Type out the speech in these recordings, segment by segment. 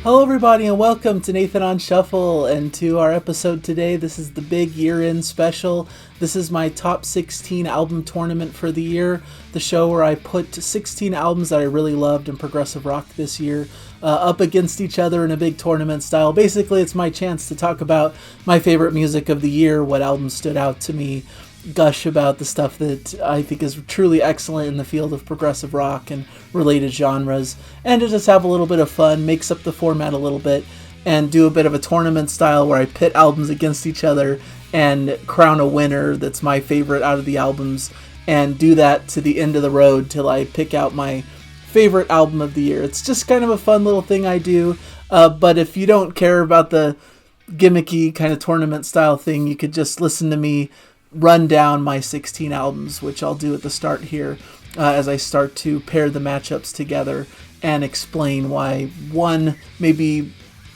Hello, everybody, and welcome to Nathan on Shuffle and to our episode today. This is the big year-end special. This is my top 16 album tournament for the year, the show where I put 16 albums that I really loved in progressive rock this year up against each other in a big tournament style. Basically, it's my chance to talk about my favorite music of the year, what albums stood out to me, gush about the stuff that I think is truly excellent in the field of progressive rock and related genres, and to just have a little bit of fun, mix up the format a little bit, and do a bit of a tournament style where I pit albums against each other and crown a winner that's my favorite out of the albums, and do that to the end of the road till I pick out my favorite album of the year. It's just kind of a fun little thing I do, but if you don't care about the gimmicky kind of tournament style thing, you could just listen to me run down my 16 albums, which I'll do at the start here as I start to pair the matchups together and explain why one maybe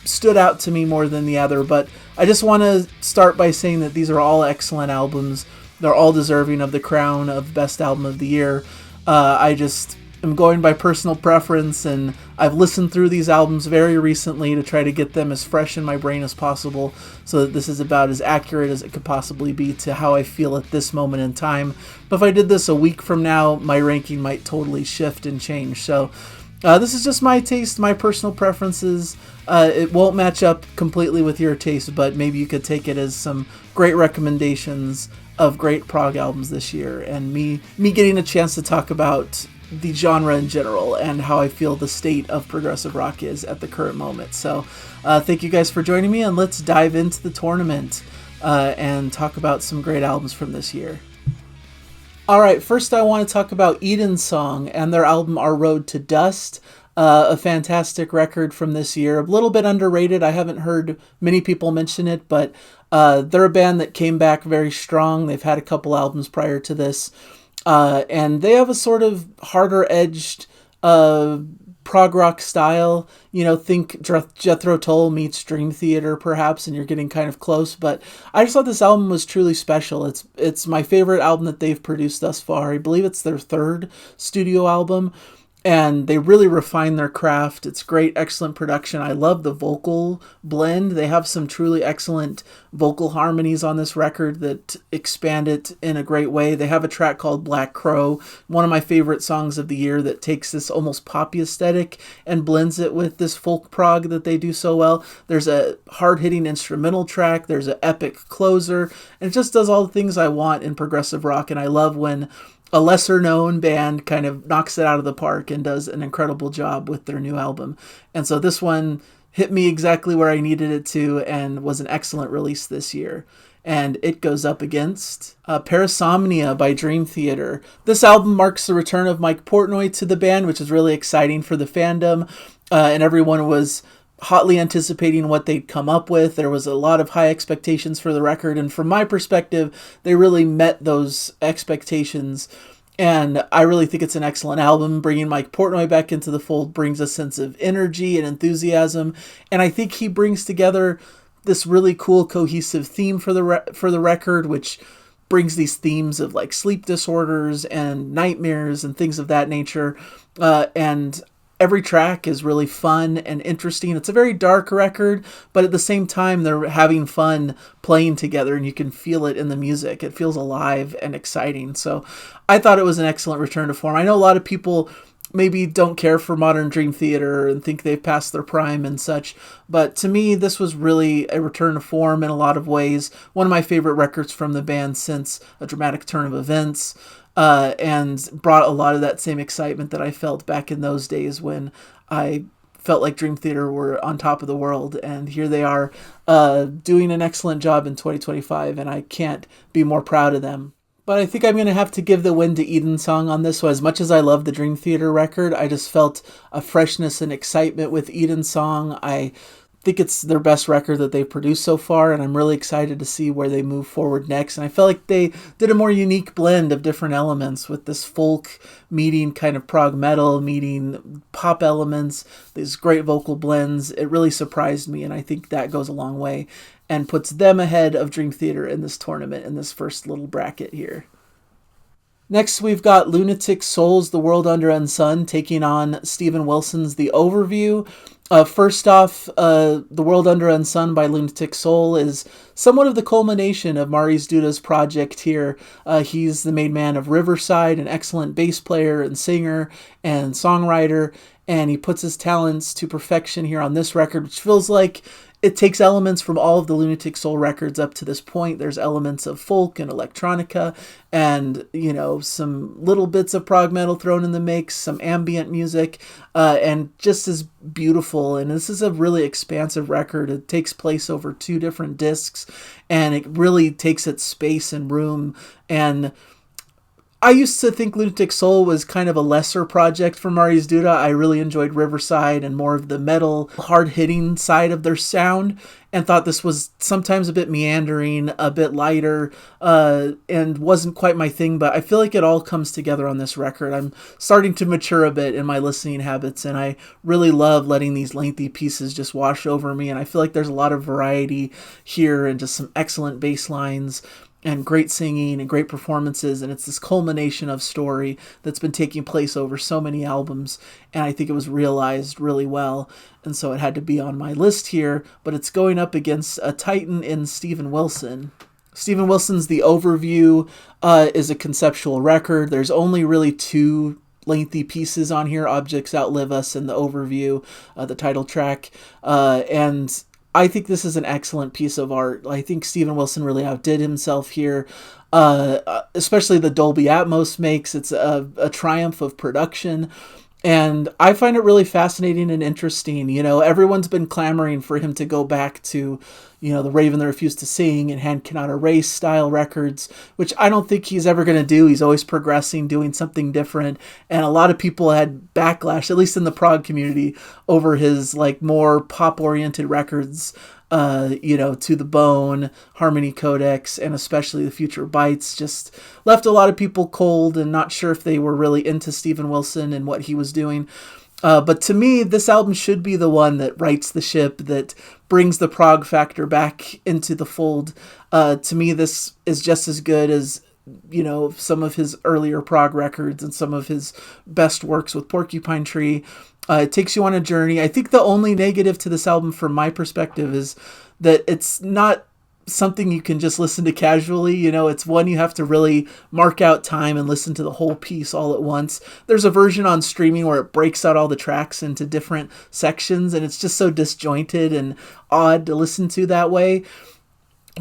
stood out to me more than the other. But I just want to start by saying that these are all excellent albums. They're all deserving of the crown of Best Album of the Year. I just am going by personal preference, and I've listened through these albums very recently to try to get them as fresh in my brain as possible, so that this is about as accurate as it could possibly be to how I feel at this moment in time. But if I did this a week from now, my ranking might totally shift and change. So this is just my taste, my personal preferences. It won't match up completely with your taste, but maybe you could take it as some great recommendations of great prog albums this year, and me getting a chance to talk about the genre in general and how I feel the state of progressive rock is at the current moment. So thank you guys for joining me, and let's dive into the tournament and talk about some great albums from this year. Alright, first I want to talk about Edensong and their album Our Road to Dust. A fantastic record from this year. A little bit underrated. I haven't heard many people mention it, but they're a band that came back very strong. They've had a couple albums prior to this. And they have a sort of harder-edged prog rock style. You know, think Jethro Tull meets Dream Theater, perhaps, and you're getting kind of close. But I just thought this album was truly special. It's my favorite album that they've produced thus far. I believe it's their third studio album, and they really refine their craft. It's great, excellent production. I love the vocal blend. They have some truly excellent vocal harmonies on this record that expand it in a great way. They have a track called Black Crow, one of my favorite songs of the year, that takes this almost poppy aesthetic and blends it with this folk prog that they do so well. There's a hard-hitting instrumental track. There's an epic closer. And it just does all the things I want in progressive rock, and I love when a lesser-known band kind of knocks it out of the park and does an incredible job with their new album. And so this one hit me exactly where I needed it to and was an excellent release this year. And it goes up against Parasomnia by Dream Theater. This album marks the return of Mike Portnoy to the band, which is really exciting for the fandom. And everyone was hotly anticipating what they'd come up with. There was a lot of high expectations for the record, and from my perspective, they really met those expectations, and I really think it's an excellent album. Bringing Mike Portnoy back into the fold brings a sense of energy and enthusiasm, and I think he brings together this really cool cohesive theme for the record, which brings these themes of like sleep disorders and nightmares and things of that nature, and every track is really fun and interesting. It's a very dark record, but at the same time, they're having fun playing together, and you can feel it in the music. It feels alive and exciting. So I thought it was an excellent return to form. I know a lot of people maybe don't care for modern Dream Theater and think they've passed their prime and such, but to me, this was really a return to form in a lot of ways. One of my favorite records from the band since A Dramatic Turn of Events. And brought a lot of that same excitement that I felt back in those days when I felt like Dream Theater were on top of the world. And here they are doing an excellent job in 2025, and I can't be more proud of them. But I think I'm going to have to give the win to Edensong on this one. As much as I love the Dream Theater record, I just felt a freshness and excitement with Edensong. I think it's their best record that they've produced so far, and I'm really excited to see where they move forward next. And I felt like they did a more unique blend of different elements, with this folk meeting kind of prog metal, meeting pop elements, these great vocal blends. It really surprised me, and I think that goes a long way and puts them ahead of Dream Theater in this tournament, in this first little bracket here. Next, we've got Lunatic Souls, The World Under Unsun, taking on Steven Wilson's The Overview. First off, The World Under Unsun by Lunatic Soul is somewhat of the culmination of Maurice Duda's project here. He's the main man of Riverside, an excellent bass player and singer and songwriter, and he puts his talents to perfection here on this record, which feels like it takes elements from all of the Lunatic Soul records up to this point. There's elements of folk and electronica and, some little bits of prog metal thrown in the mix, some ambient music, and just as beautiful. And this is a really expansive record. It takes place over 2 different discs, and it really takes its space and room. And I used to think Lunatic Soul was kind of a lesser project for Maurice Duda. I really enjoyed Riverside and more of the metal, hard-hitting side of their sound, and thought this was sometimes a bit meandering, a bit lighter, and wasn't quite my thing, but I feel like it all comes together on this record. I'm starting to mature a bit in my listening habits, and I really love letting these lengthy pieces just wash over me, and I feel like there's a lot of variety here and just some excellent bass lines and great singing and great performances, and it's this culmination of story that's been taking place over so many albums, and I think it was realized really well, and so it had to be on my list here, but it's going up against a titan in Steven Wilson. Steven Wilson's The Overview is a conceptual record. There's only really 2 lengthy pieces on here, Objects Outlive Us and The Overview, the title track, and I think this is an excellent piece of art. I think Steven Wilson really outdid himself here, especially the Dolby Atmos mix. It's a triumph of production, and I find it really fascinating and interesting. Everyone's been clamoring for him to go back to, the Raven That Refused to Sing and Hand Cannot Erase style records, which I don't think he's ever going to do. He's always progressing, doing something different. And a lot of people had backlash, at least in the prog community, over his more pop-oriented records, To the Bone, Harmony Codex, and especially The Future Bites, just left a lot of people cold and not sure if they were really into Steven Wilson and what he was doing. But to me, this album should be the one that rights the ship, that brings the prog factor back into the fold. To me, this is just as good as, some of his earlier prog records and some of his best works with Porcupine Tree. It takes you on a journey. I think the only negative to this album from my perspective is that it's not something you can just listen to casually. It's one you have to really mark out time and listen to the whole piece all at once. There's a version on streaming where it breaks out all the tracks into different sections, and it's just so disjointed and odd to listen to that way.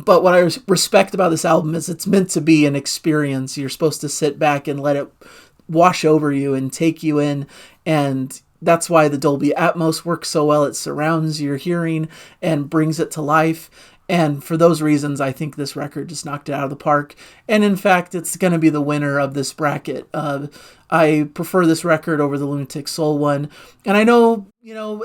But what I respect about this album is it's meant to be an experience. You're supposed to sit back and let it wash over you and take you in, and that's why the Dolby Atmos works so well. It surrounds your hearing and brings it to life. And for those reasons, I think this record just knocked it out of the park. And in fact, it's going to be the winner of this bracket. I prefer this record over the Lunatic Soul one. And I know,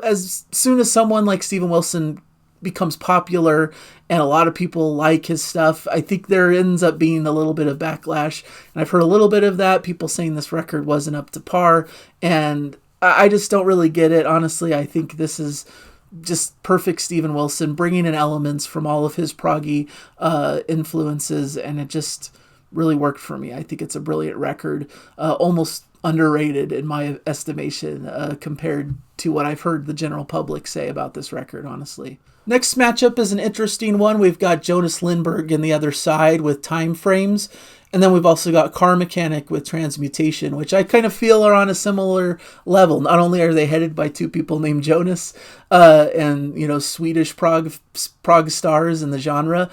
as soon as someone like Steven Wilson becomes popular and a lot of people like his stuff, I think there ends up being a little bit of backlash. And I've heard a little bit of that, people saying this record wasn't up to par. And I just don't really get it. Honestly, I think this is just perfect Steven Wilson, bringing in elements from all of his proggy influences, and it just really worked for me. I think it's a brilliant record, almost underrated in my estimation compared to what I've heard the general public say about this record, honestly. Next matchup is an interesting one. We've got Jonas Lindberg in the other side with Time Frames. And then we've also got Karmakanic with Transmutation, which I kind of feel are on a similar level. Not only are they headed by 2 people named Jonas and, Swedish prog stars in the genre,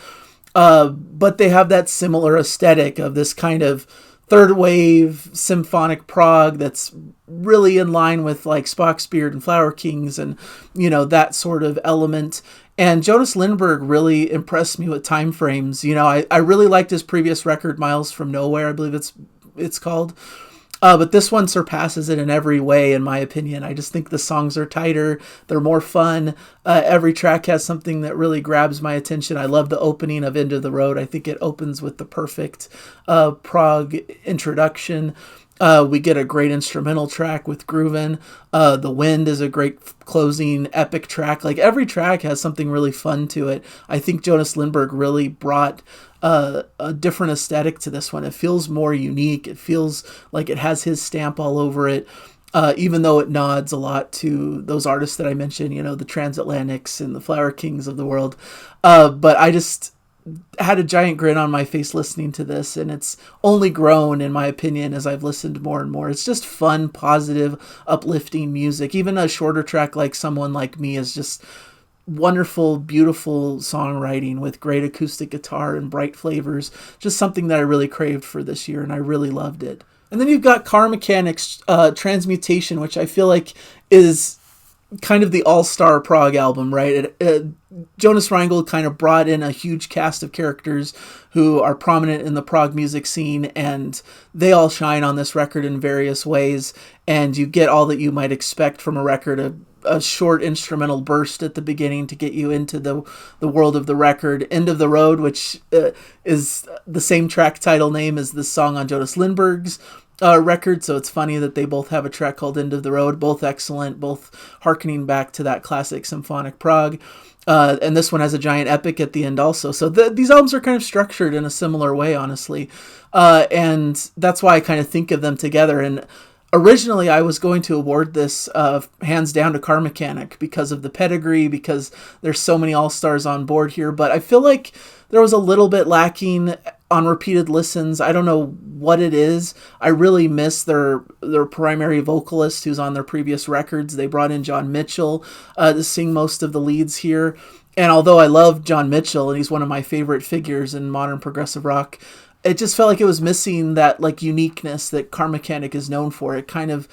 but they have that similar aesthetic of this kind of third wave symphonic prog that's really in line with Spock's Beard and Flower Kings and, that sort of element. And Jonas Lindberg really impressed me with Time Frames. I really liked his previous record, Miles from Nowhere, I believe it's called. But this one surpasses it in every way, in my opinion. I just think the songs are tighter. They're more fun. Every track has something that really grabs my attention. I love the opening of End of the Road. I think it opens with the perfect prog introduction. We get a great instrumental track with Groovin'. The Wind is a great closing epic track. Every track has something really fun to it. I think Jonas Lindberg really brought a different aesthetic to this one. It feels more unique. It feels like it has his stamp all over it. even though it nods a lot to those artists that I mentioned, the Transatlantics and the Flower Kings of the world. But I just had a giant grin on my face listening to this, and it's only grown, in my opinion, as I've listened more and more. It's just fun, positive, uplifting music. Even a shorter track like Someone Like Me is just wonderful, beautiful songwriting with great acoustic guitar and bright flavors. Just something that I really craved for this year, and I really loved it. And then you've got Karmakanic's Transmutation, which I feel like is kind of the all-star prog album, right? Jonas Reingold kind of brought in a huge cast of characters who are prominent in the prog music scene, and they all shine on this record in various ways, and you get all that you might expect from a record, a short instrumental burst at the beginning to get you into the world of the record. End of the Road, which is the same track title name as the song on Jonas Lindberg's record, so it's funny that they both have a track called End of the Road, both excellent, both harkening back to that classic symphonic prog. And this one has a giant epic at the end also. So these albums are kind of structured in a similar way, honestly. And that's why I kind of think of them together. And originally I was going to award this hands down to Karmakanic because of the pedigree, because there's so many all-stars on board here. But I feel like there was a little bit lacking on repeated listens. I don't know what it is. I really miss their primary vocalist who's on their previous records. They brought in John Mitchell to sing most of the leads here. And although I love John Mitchell and he's one of my favorite figures in modern progressive rock, it just felt like it was missing that like uniqueness that Karmakanic is known for. It kind of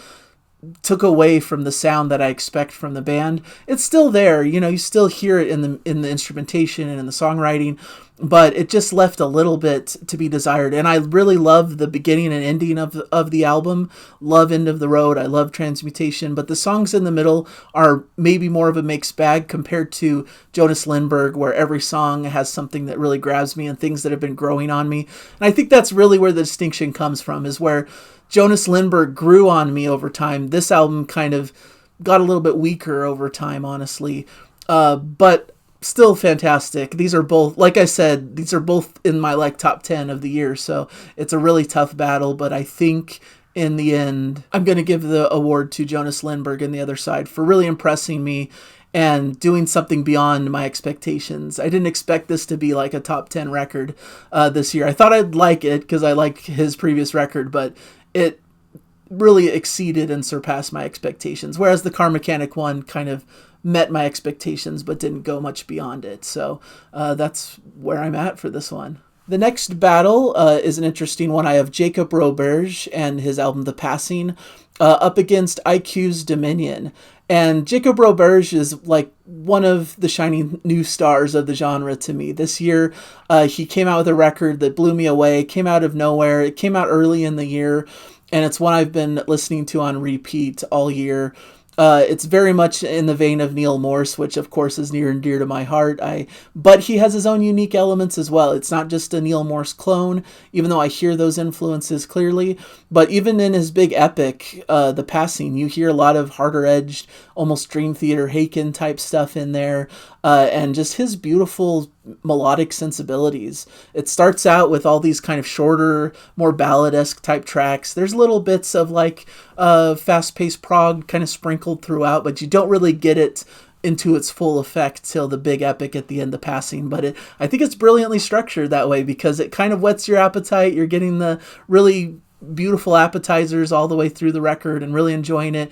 took away from the sound that I expect from the band. It's still there, you still hear it in the instrumentation and in the songwriting, but it just left a little bit to be desired. And I really love the beginning and ending of the album. Love End of the Road. I love Transmutation, but the songs in the middle are maybe more of a mixed bag compared to Jonas Lindberg, where every song has something that really grabs me and things that have been growing on me. And I think that's really where the distinction comes from, is where Jonas Lindberg grew on me over time. This album kind of got a little bit weaker over time, honestly. But still fantastic. These are both, like I said, these are both in my top 10 of the year. So it's a really tough battle, but I think in the end, I'm going to give the award to Jonas Lindberg and The Other Side for really impressing me and doing something beyond my expectations. I didn't expect this to be like a top 10 record this year. I thought I'd like it because I like his previous record, but it really exceeded and surpassed my expectations, whereas the Karmakanic one kind of met my expectations but didn't go much beyond it. So that's where I'm at for this one. The next battle is an interesting one. I have Jacob Roberge and his album The Passing up against IQ's Dominion. And Jacob Roberge is like one of the shining new stars of the genre to me. This year, he came out with a record that blew me away, came out of nowhere. It came out early in the year, and it's one I've been listening to on repeat all year. It's very much in the vein of Neil Morse, which of course is near and dear to my heart. But he has his own unique elements as well. It's not just a Neil Morse clone, even though I hear those influences clearly. But even in his big epic, The Passing, you hear a lot of harder-edged, almost Dream Theater Haken type stuff in there, and just his beautiful melodic sensibilities. It starts out with all these kind of shorter, more ballad-esque type tracks. There's little bits of fast-paced prog kind of sprinkled throughout, but you don't really get it into its full effect till the big epic at the end, The Passing. But I think it's brilliantly structured that way because it kind of whets your appetite. You're getting the really beautiful appetizers all the way through the record and really enjoying it.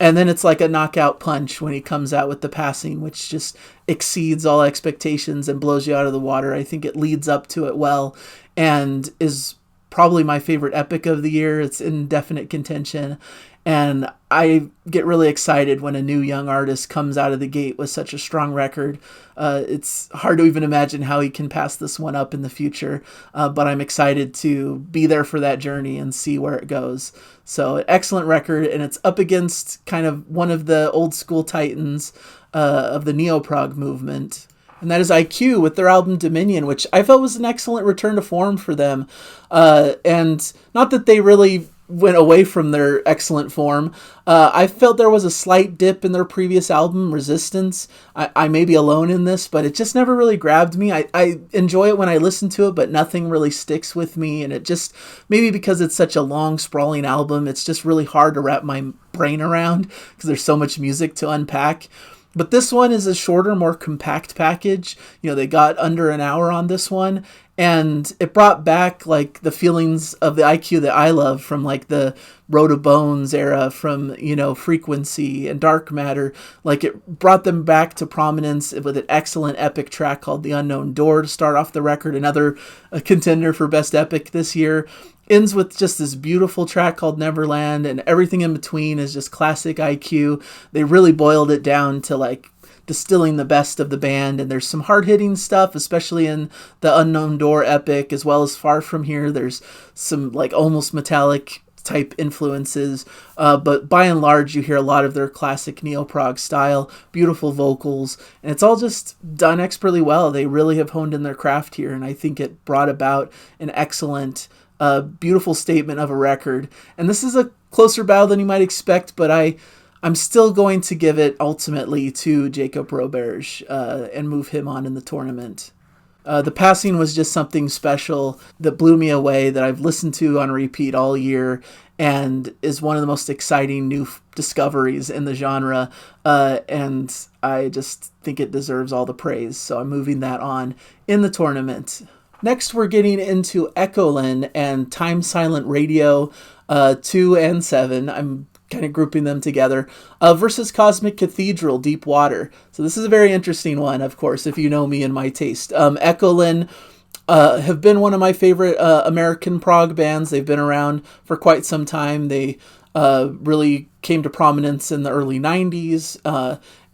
And then it's like a knockout punch when he comes out with The Passing, which just exceeds all expectations and blows you out of the water. I think it leads up to it well and is probably my favorite epic of the year. It's in definite contention. And I get really excited when a new young artist comes out of the gate with such a strong record. It's hard to even imagine how he can pass this one up in the future. But I'm excited to be there for that journey and see where it goes. So excellent record. And it's up against kind of one of the old school titans of the neo-prog movement. And that is IQ with their album Dominion, which I felt was an excellent return to form for them. And not that they really went away from their excellent form. I felt there was a slight dip in their previous album, Resistance. I may be alone in this, but it just never really grabbed me. I enjoy it when I listen to it, but nothing really sticks with me. And it just, maybe because it's such a long, sprawling album, it's just really hard to wrap my brain around because there's so much music to unpack. But this one is a shorter, more compact package. They got under an hour on this one, and it brought back like the feelings of the IQ that I love from like the Road of Bones era, from Frequency and Dark Matter. Like, it brought them back to prominence with an excellent epic track called The Unknown Door to start off the record, another contender for best epic this year. Ends with just this beautiful track called Neverland, and everything in between is just classic IQ. They really boiled it down to like distilling the best of the band, and there's some hard-hitting stuff, especially in the Unknown Door epic, as well as Far From Here. There's some like almost metallic type influences, but by and large you hear a lot of their classic neo-prog style, beautiful vocals, and it's all just done expertly well. They really have honed in their craft here, and I think it brought about an excellent beautiful statement of a record. And this is a closer battle than you might expect, but I'm still going to give it ultimately to Jacob Roberge and move him on in the tournament. The passing was just something special that blew me away, that I've listened to on repeat all year, and is one of the most exciting new discoveries in the genre, and I just think it deserves all the praise, so I'm moving that on in the tournament. Next, we're getting into Echolyn and Time Silent Radio 2 and 7. I'm kind of grouping them together, versus Cosmic Cathedral, Deep Water. So this is a very interesting one, of course, if you know me and my taste. Echolyn have been one of my favorite American prog bands. They've been around for quite some time. They really came to prominence in the early 90s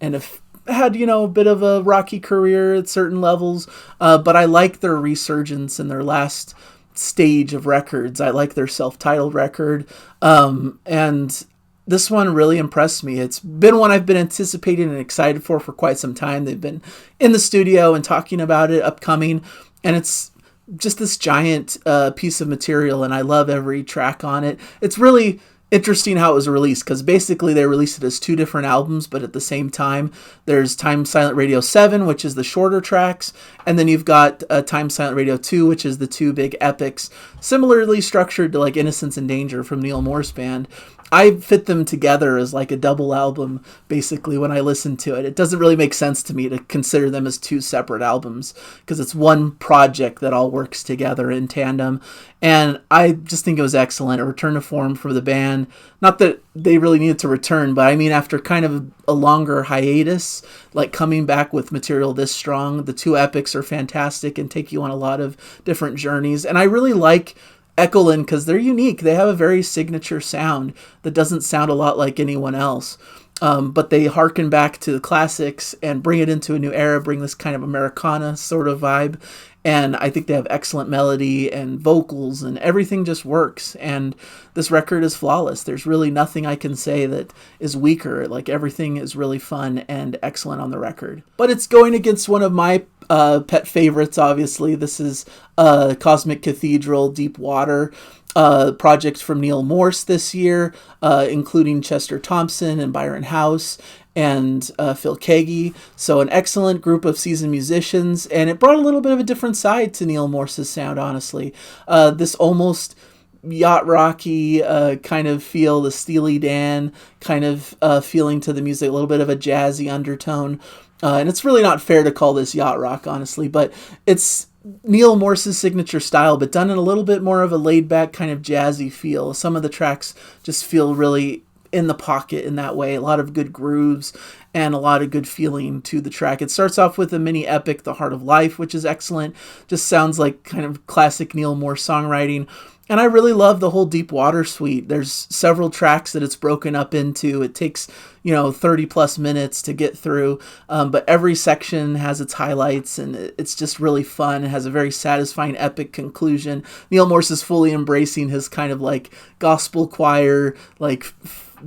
and have had, a bit of a rocky career at certain levels, but I like their resurgence in their last stage of records. I like their self-titled record, and this one really impressed me. It's been one I've been anticipating and excited for quite some time. They've been in the studio and talking about it upcoming, and it's just this giant piece of material, and I love every track on it. It's really interesting how it was released, because basically they released it as two different albums, but at the same time there's Time Silent Radio 7, which is the shorter tracks, and then you've got Time Silent Radio 2, which is the two big epics, similarly structured to like Innocence and Danger from Neil Morse Band. I fit them together as like a double album, basically, when I listen to it. It doesn't really make sense to me to consider them as two separate albums, because it's one project that all works together in tandem. And I just think it was excellent. A return to form for the band. Not that they really needed to return, but I mean, after kind of a longer hiatus, like coming back with material this strong, the two epics are fantastic and take you on a lot of different journeys. And I really like Echolyn because they're unique. They have a very signature sound that doesn't sound a lot like anyone else. But they harken back to the classics and bring it into a new era, bring this kind of Americana sort of vibe. And I think they have excellent melody and vocals, and everything just works. And this record is flawless. There's really nothing I can say that is weaker. Like, everything is really fun and excellent on the record. But it's going against one of my pet favorites, obviously. This is Cosmic Cathedral, Deep Water. Projects from Neil Morse this year, including Chester Thompson and Byron House and Phil Kagi. So an excellent group of seasoned musicians, and it brought a little bit of a different side to Neil Morse's sound, honestly. This almost yacht rocky kind of feel, the Steely Dan kind of feeling to the music, a little bit of a jazzy undertone. And it's really not fair to call this yacht rock, honestly, but it's Neil Morse's signature style, but done in a little bit more of a laid-back kind of jazzy feel. Some of the tracks just feel really in the pocket in that way. A lot of good grooves and a lot of good feeling to the track. It starts off with a mini epic, The Heart of Life, which is excellent. Just sounds like kind of classic Neil Morse songwriting. And I really love the whole Deep Water suite. There's several tracks that it's broken up into. It takes, 30 plus minutes to get through. But every section has its highlights, and it's just really fun. It has a very satisfying epic conclusion. Neil Morse is fully embracing his kind of like gospel choir, like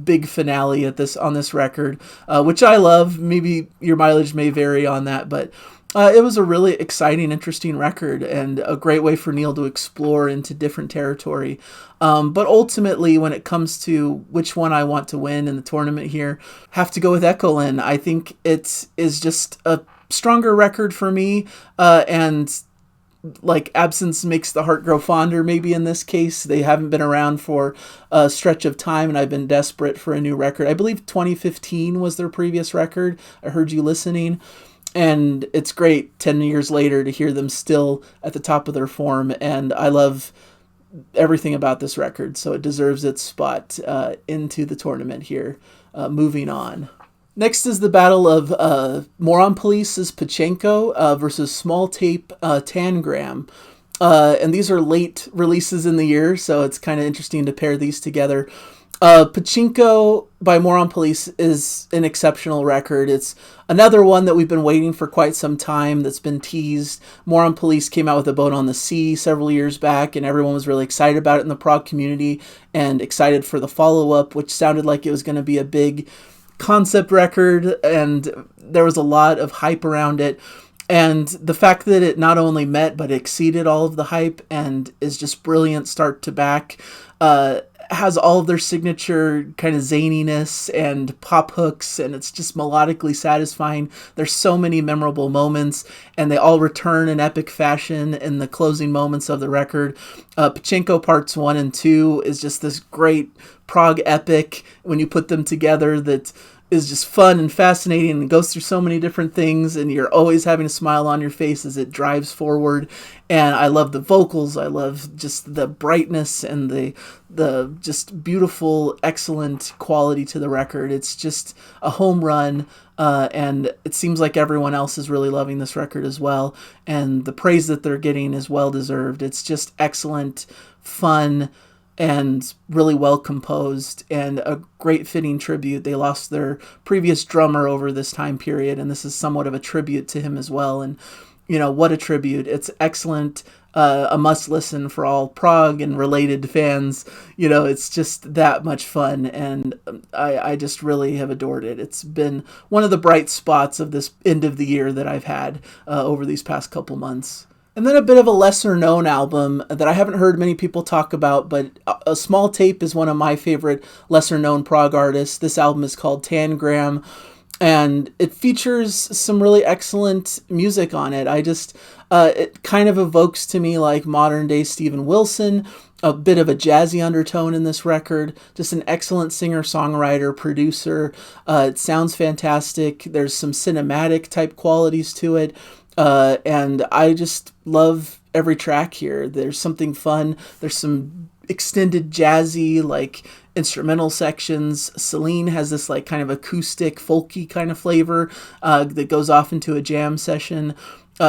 big finale on this record, which I love. Maybe your mileage may vary on that, but it was a really exciting, interesting record, and a great way for Neil to explore into different territory. But ultimately, when it comes to which one I want to win in the tournament here, have to go with Echolyn. I think it is just a stronger record for me, and like absence makes the heart grow fonder, maybe in this case. They haven't been around for a stretch of time, and I've been desperate for a new record. I believe 2015 was their previous record. I heard you listening. And it's great 10 years later to hear them still at the top of their form. And I love everything about this record, so it deserves its spot into the tournament here. Moving on. Next is the battle of Moron Police's Pachinko versus Smalltape Tangram. And these are late releases in the year, so it's kind of interesting to pair these together. Pachinko by Moron Police is an exceptional record. It's another one that we've been waiting for quite some time that's been teased. Moron Police came out with A Boat on the Sea several years back, and everyone was really excited about it in the prog community and excited for the follow-up, which sounded like it was going to be a big concept record, and there was a lot of hype around it. And the fact that it not only met but exceeded all of the hype and is just brilliant start to back, has all of their signature kind of zaniness and pop hooks, and it's just melodically satisfying. There's so many memorable moments, and they all return in epic fashion in the closing moments of the record. Pachinko Parts 1 and 2 is just this great prog epic when you put them together that is just fun and fascinating and goes through so many different things, and you're always having a smile on your face as it drives forward. And I love the vocals. I love just the brightness and the just beautiful, excellent quality to the record. It's just a home run, and it seems like everyone else is really loving this record as well. And the praise that they're getting is well deserved. It's just excellent, fun, and really well composed, and a great fitting tribute. They lost their previous drummer over this time period, and this is somewhat of a tribute to him as well. And what a tribute. It's excellent, a must listen for all prog and related fans. It's just that much fun, and I just really have adored it. It's been one of the bright spots of this end of the year that I've had over these past couple months. And then a bit of a lesser-known album that I haven't heard many people talk about, but a Smalltape is one of my favorite lesser-known prog artists. This album is called Tangram, and it features some really excellent music on it. It kind of evokes to me like modern-day Steven Wilson, a bit of a jazzy undertone in this record, just an excellent singer-songwriter, producer. It sounds fantastic. There's some cinematic-type qualities to it. And I just love every track here. There's something fun. There's some extended jazzy, like, instrumental sections. Celine has this, like, kind of acoustic, folky kind of flavor that goes off into a jam session.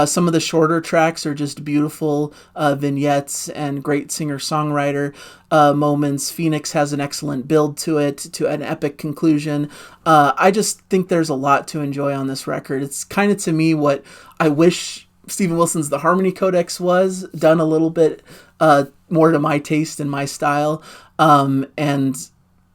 Some of the shorter tracks are just beautiful vignettes and great singer-songwriter moments. Phoenix has an excellent build to it, to an epic conclusion. I just think there's a lot to enjoy on this record. It's kind of, to me, what I wish Steven Wilson's The Harmony Codex was, done a little bit more to my taste and my style. And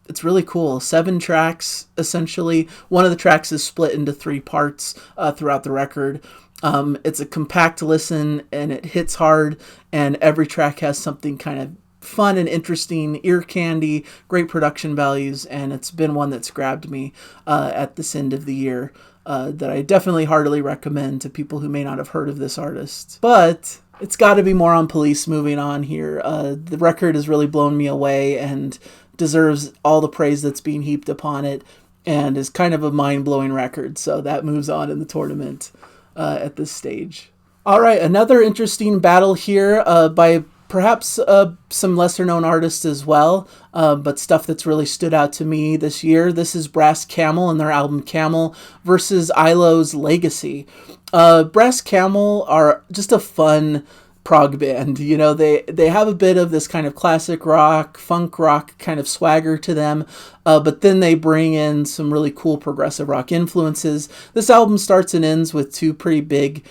it's really cool. 7 tracks, essentially. One of the tracks is split into 3 parts throughout the record. It's a compact listen, and it hits hard, and every track has something kind of fun and interesting, ear candy, great production values, and it's been one that's grabbed me at this end of the year that I definitely heartily recommend to people who may not have heard of this artist. But it's got to be Moron Police moving on here. The record has really blown me away and deserves all the praise that's being heaped upon it, and is kind of a mind-blowing record, so that moves on in the tournament at this stage. All right, another interesting battle here by perhaps some lesser-known artists as well, but stuff that's really stood out to me this year. This is Brass Camel and their album Camel versus Ihlo's Legacy. Brass Camel are just a fun prog band. They have a bit of this kind of classic rock, funk rock kind of swagger to them, but then they bring in some really cool progressive rock influences. This album starts and ends with 2 pretty big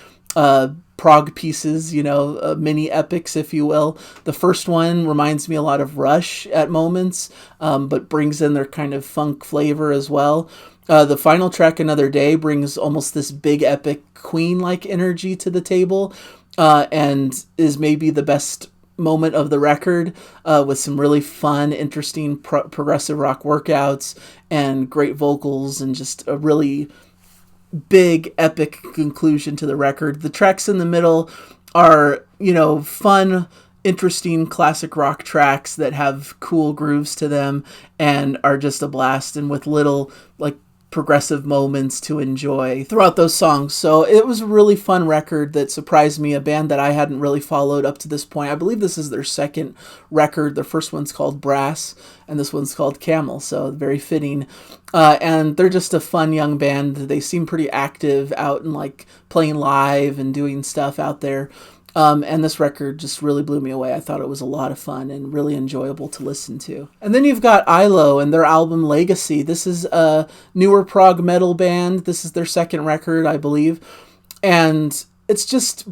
prog pieces, mini epics, if you will. The first one reminds me a lot of Rush at moments, but brings in their kind of funk flavor as well. The final track, Another Day, brings almost this big epic Queen-like energy to the table, and is maybe the best moment of the record, with some really fun, interesting progressive rock workouts and great vocals and just a really big epic conclusion to the record. The tracks in the middle are, fun, interesting classic rock tracks that have cool grooves to them and are just a blast, and with little like progressive moments to enjoy throughout those songs. So it was a really fun record that surprised me, a band that I hadn't really followed up to this point. I believe this is their second record. The first one's called Brass and this one's called Camel, so very fitting. And they're just a fun young band. They seem pretty active out and like playing live and doing stuff out there. And this record just really blew me away. I thought it was a lot of fun and really enjoyable to listen to. And then you've got Ihlo and their album Legacy. This is a newer prog metal band. This is their second record, I believe. And it's just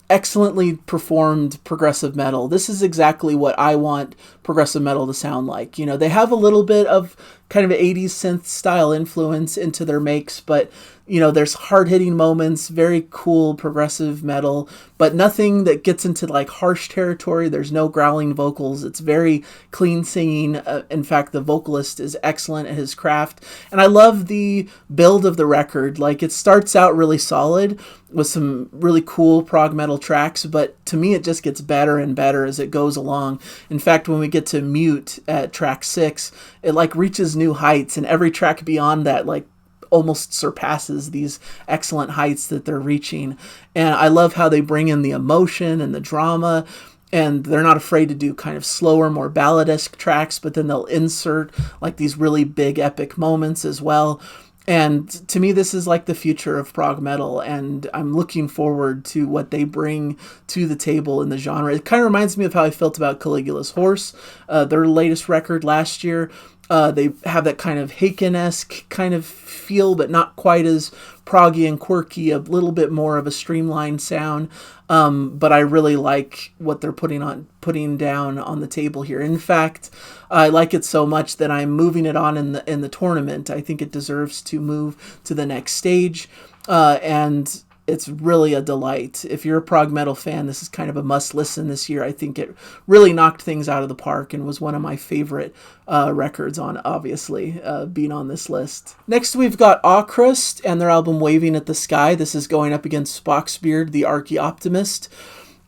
excellently performed progressive metal. This is exactly what I want progressive metal to sound like. They have a little bit of kind of 80s synth style influence into their makes, but there's hard-hitting moments, very cool progressive metal, but nothing that gets into like harsh territory. There's no growling vocals. It's very clean singing. In fact, the vocalist is excellent at his craft. And I love the build of the record. Like, it starts out really solid with some really cool prog metal tracks, but to me it just gets better and better as it goes along. In fact, when we get to Mute at track 6, it like reaches new heights, and every track beyond that like almost surpasses these excellent heights that they're reaching. And I love how they bring in the emotion and the drama, and they're not afraid to do kind of slower, more ballad-esque tracks, but then they'll insert like these really big epic moments as well. And to me, this is like the future of prog metal, and I'm looking forward to what they bring to the table in the genre. It kind of reminds me of how I felt about Caligula's Horse, their latest record last year. They have that kind of Haken-esque kind of feel, but not quite as proggy and quirky, a little bit more of a streamlined sound. But I really like what they're putting down on the table here. In fact, I like it so much that I'm moving it on in the tournament. I think it deserves to move to the next stage, and it's really a delight. If you're a prog metal fan, this is kind of a must listen this year. I think it really knocked things out of the park and was one of my favorite records on, obviously, being on this list. Next, we've got Avkrust and their album Waving at the Sky. This is going up against Spock's Beard, the Archaeoptimist.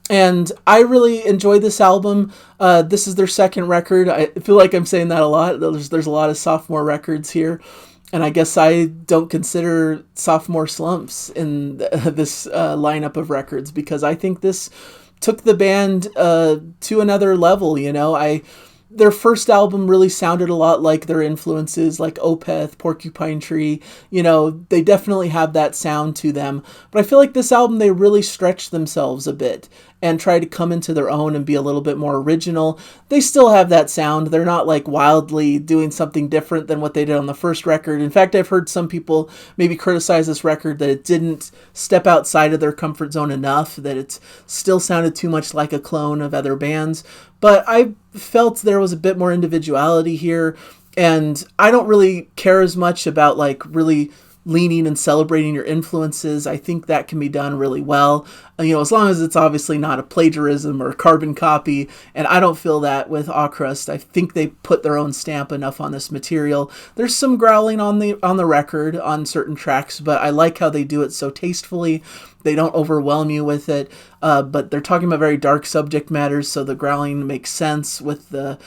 And I really enjoyed this album. This is their second record. I feel like I'm saying that a lot. There's a lot of sophomore records here. And I guess I don't consider sophomore slumps in this lineup of records, because I think this took the band to another level. Their first album really sounded a lot like their influences, like Opeth, Porcupine Tree. They definitely have that sound to them. But I feel like this album, they really stretched themselves a bit and try to come into their own and be a little bit more original. They still have that sound. They're not like wildly doing something different than what they did on the first record. In fact, I've heard some people maybe criticize this record that it didn't step outside of their comfort zone enough, that it still sounded too much like a clone of other bands. But I felt there was a bit more individuality here, and I don't really care as much about like really leaning and celebrating your influences. I think that can be done really well, as long as it's obviously not a plagiarism or a carbon copy, and I don't feel that with Avkrust. I think they put their own stamp enough on this material. There's some growling on the record on certain tracks, but I like how they do it so tastefully. They don't overwhelm you with it, but they're talking about very dark subject matters, so the growling makes sense with the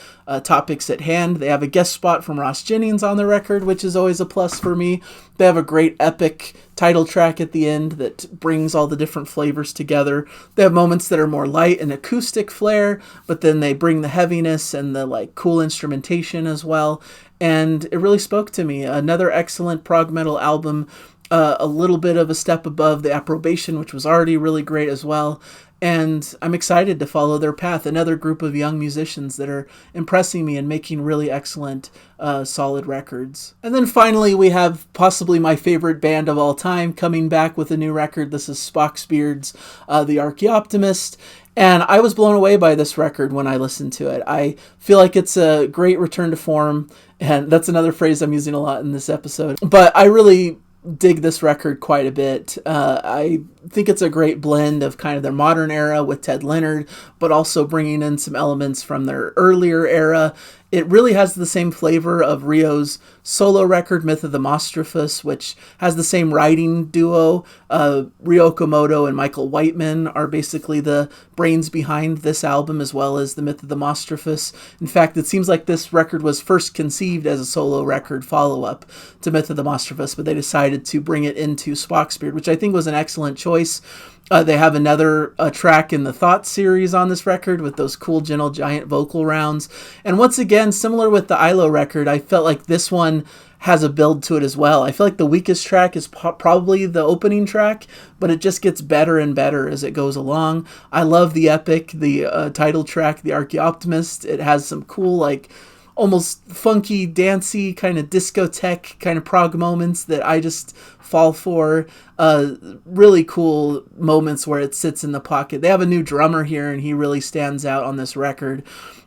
topics at hand. They have a guest spot from Ross Jennings on the record, which is always a plus for me. They have a great epic title track at the end that brings all the different flavors together. They have moments that are more light and acoustic flair, but then they bring the heaviness and the like cool instrumentation as well. And it really spoke to me. Another excellent prog metal album. A little bit of a step above the Approbation, which was already really great as well. And I'm excited to follow their path. Another group of young musicians that are impressing me and making really excellent, solid records. And then finally, we have possibly my favorite band of all time coming back with a new record. This is Spock's Beard's The Archaeoptimist. And I was blown away by this record when I listened to it. I feel like it's a great return to form. And that's another phrase I'm using a lot in this episode. But I really dig this record quite a bit. I think it's a great blend of kind of their modern era with Ted Leonard, but also bringing in some elements from their earlier era. It really has the same flavor of Rio's solo record, Myth of the Mostraphus, which has the same writing duo. Ryo Okamoto and Michael Whiteman are basically the brains behind this album, as well as the Myth of the Mostraphus. In fact, it seems like this record was first conceived as a solo record follow-up to Myth of the Mostraphus, but they decided to bring it into Spock's Beard, which I think was an excellent choice. They have another track in the Thought series on this record with those cool Gentle Giant vocal rounds. And once again, similar with the Ihlo record, I felt like this one has a build to it as well. I feel like the weakest track is probably the opening track, but it just gets better and better as it goes along. I love the epic, the title track, the Archaeoptimist. It has some cool, like, almost funky, dancey, kind of discotheque kind of prog moments that I just fall for. Really cool moments where it sits in the pocket. They have a new drummer here, and he really stands out on this record.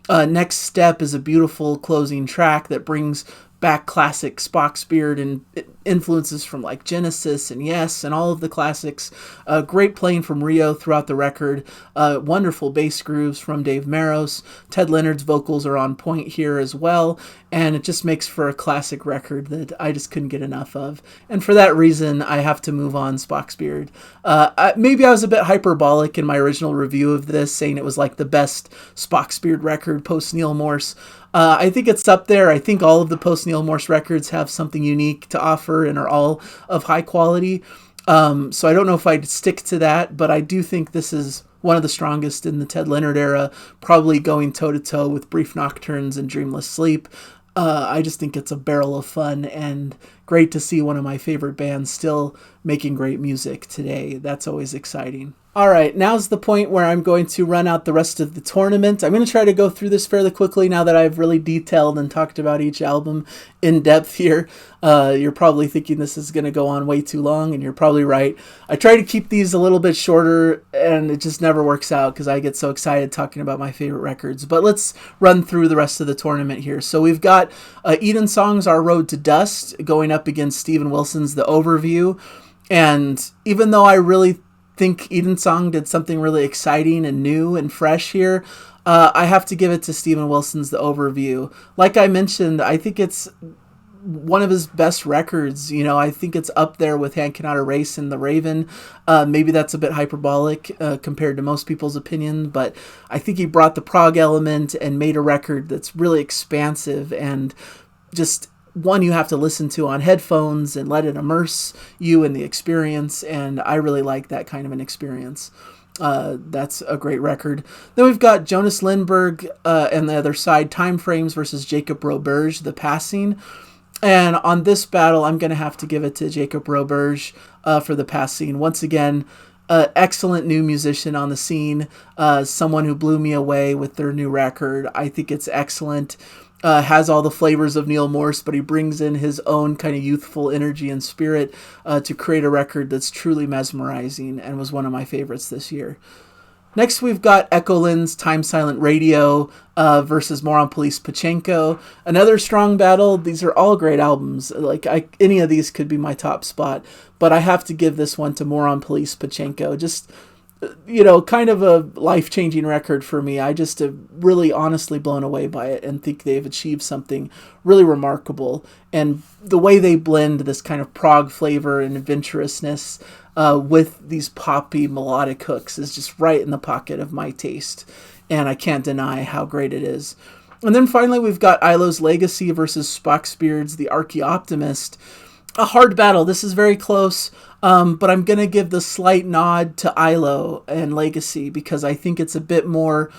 Next Step is a beautiful closing track that brings back classic Spock's Beard and influences from like Genesis and Yes and all of the classics. Great playing from Rio throughout the record. Wonderful bass grooves from Dave Maros. Ted Leonard's vocals are on point here as well, and it just makes for a classic record that I just couldn't get enough of. And for that reason, I have to move on Spock's Beard. Maybe I was a bit hyperbolic in my original review of this, saying it was like the best Spock's Beard record post Neil Morse. I think it's up there. I think all of the post-Neil Morse records have something unique to offer and are all of high quality. So I don't know if I'd stick to that, but I do think this is one of the strongest in the Ted Leonard era, probably going toe-to-toe with Brief Nocturnes and Dreamless Sleep. I just think it's a barrel of fun and great to see one of my favorite bands still making great music today. That's always exciting. All right, now's the point where I'm going to run out the rest of the tournament. I'm going to try to go through this fairly quickly now that I've really detailed and talked about each album in depth here. You're probably thinking this is going to go on way too long, and you're probably right. I try to keep these a little bit shorter, and it just never works out because I get so excited talking about my favorite records. But let's run through the rest of the tournament here. So we've got Edensong's Our Road to Dust going up against Steven Wilson's The Overview. And even though I really think Edensong did something really exciting and new and fresh here, I have to give it to Steven Wilson's The Overview. Like I mentioned, I think it's one of his best records. You know, I think it's up there with Hand Cannot Erase and The Raven. Maybe that's a bit hyperbolic compared to most people's opinion, but I think he brought the prog element and made a record that's really expansive and just one you have to listen to on headphones and let it immerse you in the experience, and I really like that kind of an experience. That's a great record. Then we've got Jonas Lindberg and the other side, Time Frames versus Jacob Roberge, The Passing. And on this battle, I'm going to have to give it to Jacob Roberge for The Passing. Once again, excellent new musician on the scene, someone who blew me away with their new record. I think it's excellent. Has all the flavors of Neil Morse, but he brings in his own kind of youthful energy and spirit to create a record that's truly mesmerizing and was one of my favorites this year. Next, we've got Echolyn's Time Silent Radio versus Moron Police Pachinko. Another strong battle. These are all great albums. Any of these could be my top spot, but I have to give this one to Moron Police Pachinko. Just, you know, kind of a life-changing record for me. I just have really honestly blown away by it and think they've achieved something really remarkable. And the way they blend this kind of prog flavor and adventurousness with these poppy melodic hooks is just right in the pocket of my taste. And I can't deny how great it is. And then finally, we've got Ihlo's Legacy versus Spock's Beard's The Archaeoptimist. A hard battle. This is very close. But I'm going to give the slight nod to Ihlo and Legacy because I think it's a bit more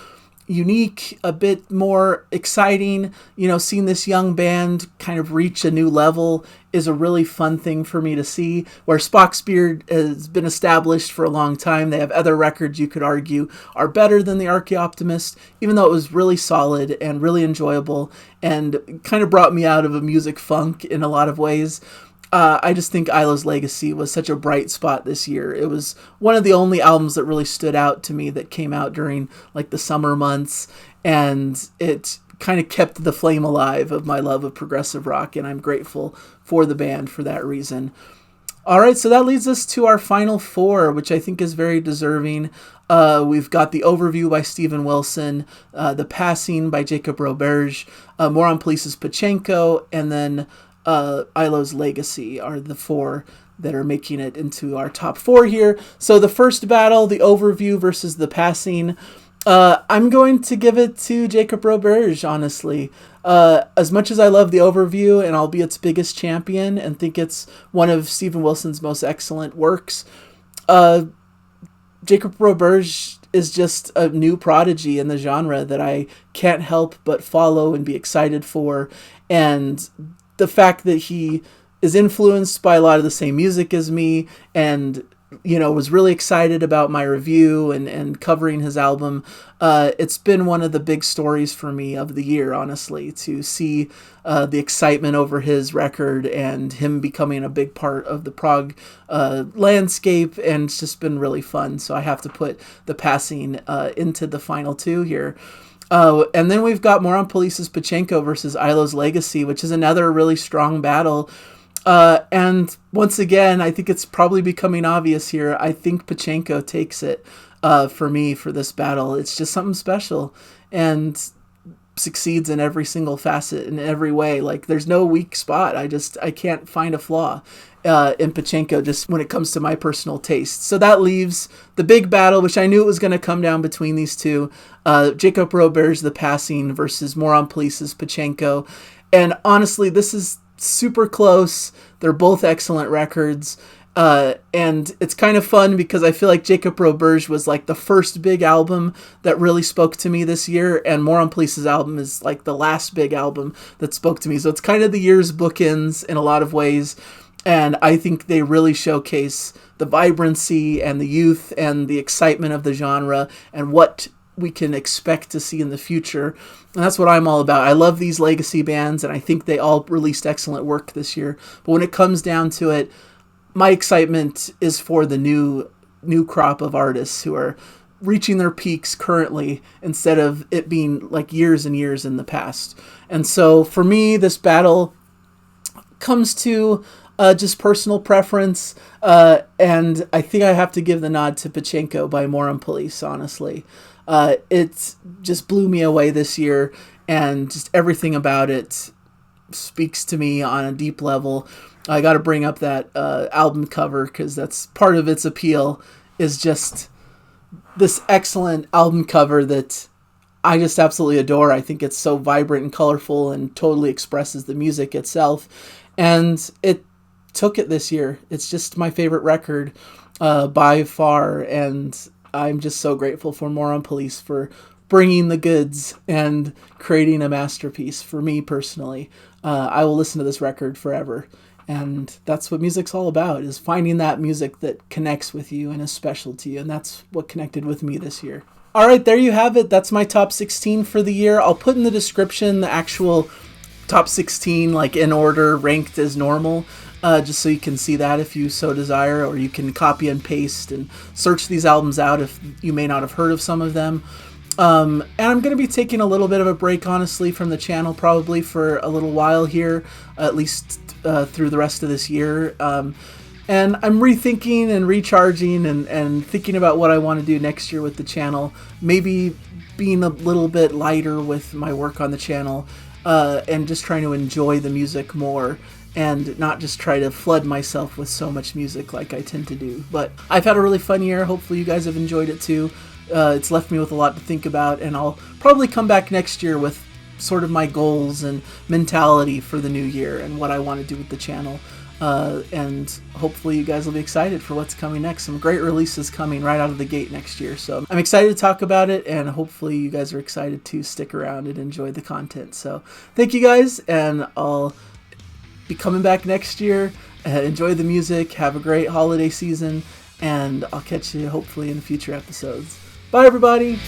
unique, a bit more exciting. You know, seeing this young band kind of reach a new level is a really fun thing for me to see, where Spock's Beard has been established for a long time. They have other records you could argue are better than the Archaeoptimist, even though it was really solid and really enjoyable and kind of brought me out of a music funk in a lot of ways. I just think Ihlo's Legacy was such a bright spot this year. It was one of the only albums that really stood out to me that came out during like the summer months, and it kind of kept the flame alive of my love of progressive rock, and I'm grateful for the band for that reason. All right, so that leads us to our final four, which I think is very deserving. We've got the overview by Steven Wilson, the passing by Jacob Roberge, Moron Police's Pachinko, and then Ihlo's Legacy are the four that are making it into our top four here. So the first battle, the overview versus the passing, I'm going to give it to Jacob Roberge, honestly. As much as I love the overview, and I'll be its biggest champion and think it's one of Steven Wilson's most excellent works, Jacob Roberge is just a new prodigy in the genre that I can't help but follow and be excited for. And the fact that he is influenced by a lot of the same music as me, and was really excited about my review and covering his album. It's been one of the big stories for me of the year, honestly, to see the excitement over his record and him becoming a big part of the prog landscape, and it's just been really fun. So I have to put the passing into the final two here. And then we've got Moron Police's Pachinko versus Ihlo's Legacy, which is another really strong battle. And once again, I think it's probably becoming obvious here. I think Pachinko takes it for me for this battle. It's just something special and succeeds in every single facet in every way. Like, there's no weak spot. I can't find a flaw in Pachinko just when it comes to my personal taste. So that leaves the big battle, which I knew it was going to come down between these two. Jacob Roberge, The Passing, versus Moron Police's Pachinko. And honestly, this is super close. They're both excellent records. And it's kind of fun because I feel like Jacob Roberge was like the first big album that really spoke to me this year, and Moron Police's album is like the last big album that spoke to me. So it's kind of the year's bookends in a lot of ways, and I think they really showcase the vibrancy and the youth and the excitement of the genre and what we can expect to see in the future. And that's what I'm all about. I love these legacy bands, and I think they all released excellent work this year. But when it comes down to it, my excitement is for the new crop of artists who are reaching their peaks currently instead of it being like years and years in the past. And so for me, this battle comes to just personal preference, and I think I have to give the nod to Pachinko by Moron Police, honestly. It just blew me away this year, and just everything about it speaks to me on a deep level. I got to bring up that album cover because that's part of its appeal, is just this excellent album cover that I just absolutely adore. I think it's so vibrant and colorful and totally expresses the music itself. And it took it this year. It's just my favorite record by far. And I'm just so grateful for Moron Police for bringing the goods and creating a masterpiece for me personally. I will listen to this record forever. And that's what music's all about, is finding that music that connects with you and is special to you. And that's what connected with me this year. All right, there you have it. That's my top 16 for the year. I'll put in the description the actual top 16, like in order, ranked as normal, just so you can see that if you so desire, or you can copy and paste and search these albums out if you may not have heard of some of them. And I'm going to be taking a little bit of a break, honestly, from the channel probably for a little while here, at least through the rest of this year. And I'm rethinking and recharging and thinking about what I want to do next year with the channel. Maybe being a little bit lighter with my work on the channel, and just trying to enjoy the music more and not just try to flood myself with so much music like I tend to do. But I've had a really fun year. Hopefully you guys have enjoyed it too. It's left me with a lot to think about, and I'll probably come back next year with sort of my goals and mentality for the new year and what I want to do with the channel. And hopefully you guys will be excited for what's coming next. Some great releases coming right out of the gate next year. So I'm excited to talk about it, and hopefully you guys are excited to stick around and enjoy the content. So thank you guys, and I'll be coming back next year. Enjoy the music. Have a great holiday season, and I'll catch you hopefully in future episodes. Bye, everybody.